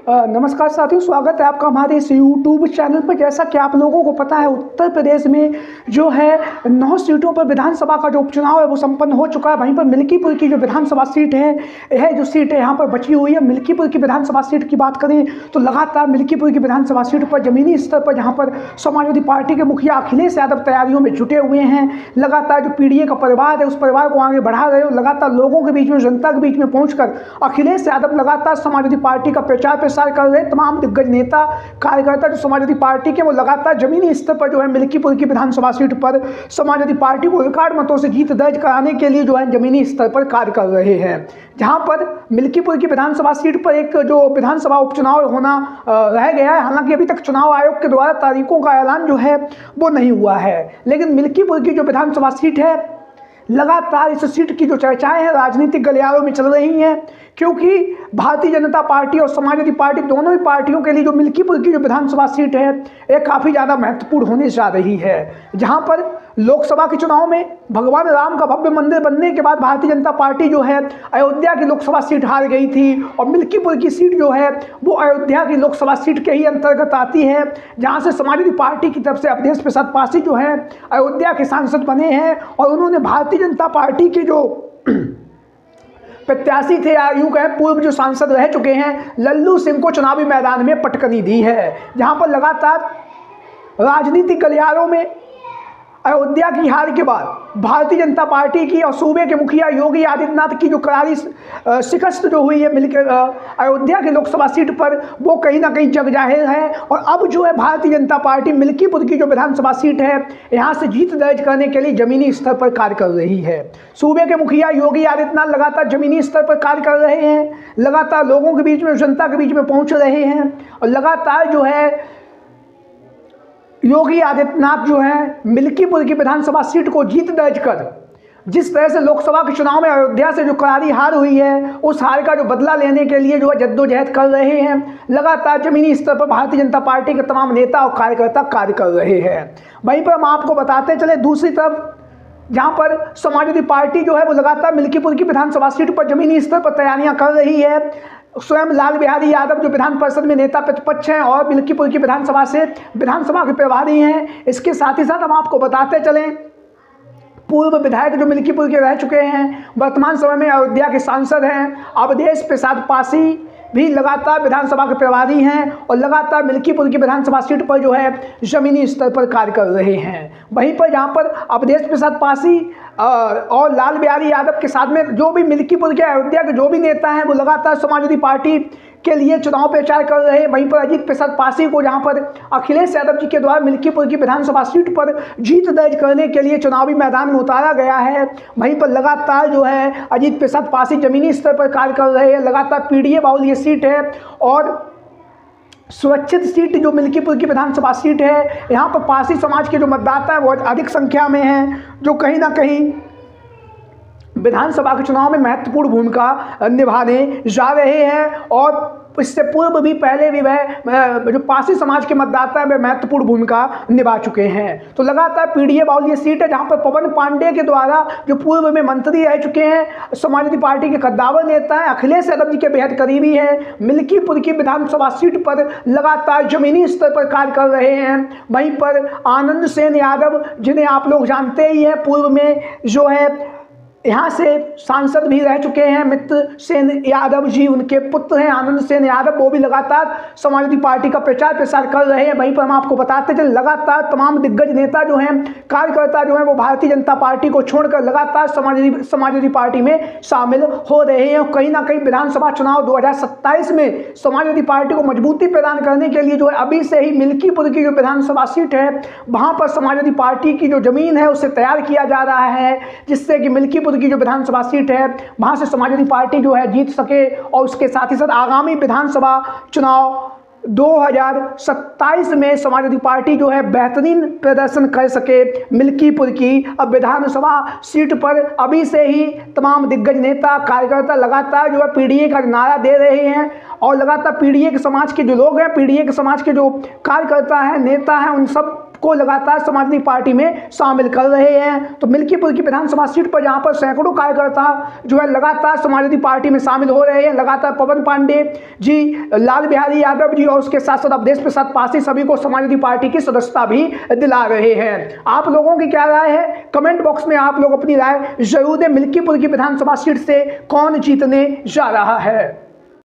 नमस्कार साथियों, स्वागत है आपका हमारे इस YouTube चैनल पर। जैसा कि आप लोगों को पता है, उत्तर प्रदेश में जो है 9 सीटों पर विधानसभा का जो उपचुनाव है वो संपन्न हो चुका है। वहीं पर मिल्कीपुर की जो विधानसभा सीट है, यह जो सीट है यहाँ पर बची हुई है। मिल्कीपुर की विधानसभा सीट की बात करें तो लगातार मिल्कीपुर की विधानसभा सीट पर जमीनी स्तर पर जहाँ पर समाजवादी पार्टी के मुखिया अखिलेश यादव तैयारियों में जुटे हुए हैं। लगातार जो पीडीए का परिवार है उस परिवार को आगे बढ़ा रहे हो। लगातार लोगों के बीच में, जनता के बीच में पहुँचकर अखिलेश यादव लगातार समाजवादी पार्टी का प्रचार कर रहे। तमाम दिग्गज नेता कार्यकर्ता जो समाजवादी पार्टी के, वो लगातार जमीनी स्तर पर जो है मिल्कीपुर की विधानसभा सीट पर समाजवादी पार्टी को रिकॉर्ड मतों से जीत दर्ज कराने के लिए जो है जमीनी स्तर पर कार्य कर रहे हैं। जहां पर मिल्कीपुर की विधानसभा सीट पर एक जो विधानसभा उपचुनाव होना रह गया है। हालांकि अभी तक चुनाव आयोग के द्वारा तारीखों का ऐलान जो है वो नहीं हुआ है, लेकिन मिल्कीपुर की जो विधानसभा सीट है, लगातार इस सीट की जो चर्चाएं हैं राजनीतिक गलियारों में चल रही हैं, क्योंकि भारतीय जनता पार्टी और समाजवादी पार्टी दोनों ही पार्टियों के लिए जो मिल्कीपुर की जो विधानसभा सीट है ये काफ़ी ज़्यादा महत्वपूर्ण होने जा रही है। जहां पर लोकसभा के चुनाव में भगवान राम का भव्य मंदिर बनने के बाद भारतीय जनता पार्टी जो है अयोध्या की लोकसभा सीट हार गई थी, और मिल्कीपुर की सीट जो है वो अयोध्या की लोकसभा सीट के ही अंतर्गत आती है, जहां से समाजवादी पार्टी की तरफ से अवधेश प्रसाद पासी जो है अयोध्या के सांसद बने हैं, और उन्होंने भारतीय जनता पार्टी के जो प्रत्याशी थे या यूं कहें पूर्व जो सांसद रह चुके हैं लल्लू सिंह को चुनावी मैदान में पटकनी दी है। जहां पर लगातार राजनीतिक गलियारों में अयोध्या की हार के बाद भारतीय जनता पार्टी की और सूबे के मुखिया योगी आदित्यनाथ की जो करारी शिकस्त जो हुई है मिलकर अयोध्या की लोकसभा सीट पर, वो कहीं ना कहीं जग जाहिर है। और अब जो है भारतीय जनता पार्टी मिल्कीपुर की जो विधानसभा सीट है यहाँ से जीत दर्ज करने के लिए जमीनी स्तर पर कार्य कर रही है। सूबे के मुखिया योगी आदित्यनाथ लगातार जमीनी स्तर पर कार्य कर रहे हैं, लगातार लोगों के बीच में, जनता के बीच में पहुँच रहे हैं, और लगातार जो है योगी आदित्यनाथ जो है मिल्कीपुर की विधानसभा सीट को जीत दर्ज कर जिस तरह से लोकसभा के चुनाव में अयोध्या से जो करारी हार हुई है उस हार का जो बदला लेने के लिए जो है जद्दोजहद कर रहे हैं। लगातार जमीनी स्तर पर भारतीय जनता पार्टी के तमाम नेता और कार्यकर्ता कार्य कर रहे हैं। वहीं पर हम आपको बताते चले, दूसरी तरफ जहां पर समाजवादी पार्टी जो है वो लगातार मिल्कीपुर की विधानसभा सीट पर जमीनी स्तर पर तैयारियां कर रही है। स्वयं लाल बिहारी यादव जो विधान परिषद में नेता प्रतिपक्ष हैं और मिल्कीपुर की विधानसभा के प्रभारी हैं। इसके साथ ही साथ हम आपको बताते चलें, पूर्व विधायक जो मिल्कीपुर के रह चुके हैं, वर्तमान समय में अयोध्या के सांसद हैं अवधेश प्रसाद पासी भी लगातार विधानसभा के प्रभारी हैं, और लगातार मिल्कीपुर की विधानसभा सीट पर जो है जमीनी स्तर पर कार्य कर रहे हैं। वहीं पर जहां पर अवधेश प्रसाद पासी और लाल बिहारी यादव के साथ में जो भी मिल्कीपुर के, अयोध्या के जो भी नेता हैं वो लगातार समाजवादी पार्टी के लिए चुनाव प्रचार कर रहे हैं। वहीं पर अजीत प्रसाद पासी को जहां पर अखिलेश यादव जी के द्वारा मिल्कीपुर की विधानसभा सीट पर जीत दर्ज करने के लिए चुनावी मैदान में उतारा गया है, वहीं पर लगातार जो है अजीत प्रसाद पासी जमीनी स्तर पर कार्य कर रहे हैं। लगातार पीडीए बाहुल ये सीट है, और सुरक्षित सीट जो मिल्कीपुर की विधानसभा सीट है, यहाँ पर पासी समाज के जो मतदाता हैं वो अधिक संख्या में हैं, जो कहीं ना कहीं विधानसभा के चुनाव में महत्वपूर्ण भूमिका निभाने जा रहे हैं। और इससे पूर्व भी पहले भी वह जो पासी समाज के मतदाता है वे महत्वपूर्ण भूमिका निभा चुके हैं। तो लगातार पीडीए बाहुल ये सीट है जहां पर पवन पांडे के द्वारा जो पूर्व में मंत्री रह चुके हैं, समाजवादी पार्टी के कद्दावर नेता हैं, अखिलेश यादव जी के बेहद करीबी हैं, मिल्कीपुर की विधानसभा सीट पर लगातार जमीनी स्तर पर कार्य कर रहे हैं। वहीं पर आनंद सेन यादव, जिन्हें आप लोग जानते ही हैं, पूर्व में जो है यहाँ से सांसद भी रह चुके हैं, मित्र सेन यादव जी उनके पुत्र हैं आनंद सेन यादव, वो भी लगातार समाजवादी पार्टी का प्रचार प्रसार कर रहे हैं। वहीं पर हम आपको बताते चले, लगातार तमाम दिग्गज नेता जो हैं, कार्यकर्ता जो हैं, वो भारतीय जनता पार्टी को छोड़कर लगातार समाजवादी पार्टी में शामिल हो रहे हैं। और कहीं ना कहीं विधानसभा चुनाव 2027 में समाजवादी पार्टी को मजबूती प्रदान करने के लिए जो है अभी से ही मिल्कीपुर की जो विधानसभा सीट है वहाँ पर समाजवादी पार्टी की जो जमीन है उसे तैयार किया जा रहा है, जिससे कि मिल्कीपुर की जो विधानसभा सीट है वहां से समाजवादी पार्टी जो है जीत सके, और उसके साथ ही साथ आगामी विधानसभा चुनाव 2027 में समाजवादी पार्टी जो है बेहतरीन प्रदर्शन कर सके। मिल्कीपुर की अब विधानसभा सीट पर अभी से ही तमाम दिग्गज नेता कार्यकर्ता लगातार जो है पीडीए का नारा दे रहे हैं, और लगातार पीडीए के समाज के जो लोग हैं, पीडीए के समाज के जो कार्यकर्ता हैं, नेता हैं, उन सब को लगातार समाजवादी पार्टी में शामिल कर रहे हैं। तो मिल्कीपुर की विधानसभा सीट पर जहां पर सैकड़ों कार्यकर्ता जो है लगातार समाजवादी पार्टी में शामिल हो रहे हैं, लगातार पवन पांडे जी, लाल बिहारी यादव जी और उसके साथ साथ अवधेश प्रसाद पासी सभी को समाजवादी पार्टी की सदस्यता भी दिला रहे हैं। आप लोगों की क्या राय है? कमेंट बॉक्स में आप लोग अपनी राय जरूर दें। मिल्कीपुर की विधानसभा सीट से कौन जीतने जा रहा है?